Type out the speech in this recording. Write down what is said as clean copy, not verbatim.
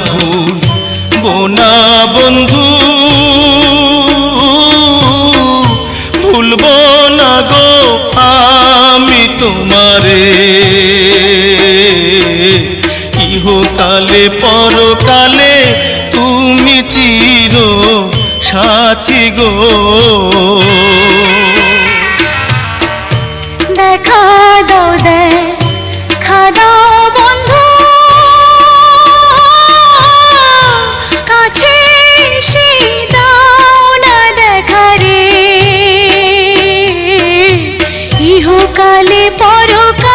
ভুলবো না বন্ধু, ভুলবো না গো আমি তোমারে। ইহকালে পরকালে তুমি চির সাথী গো। দেখা দাও দেখা দাও বন্ধু, কাছে এসে দাও না দেখা রে। ইহকালে পরকালে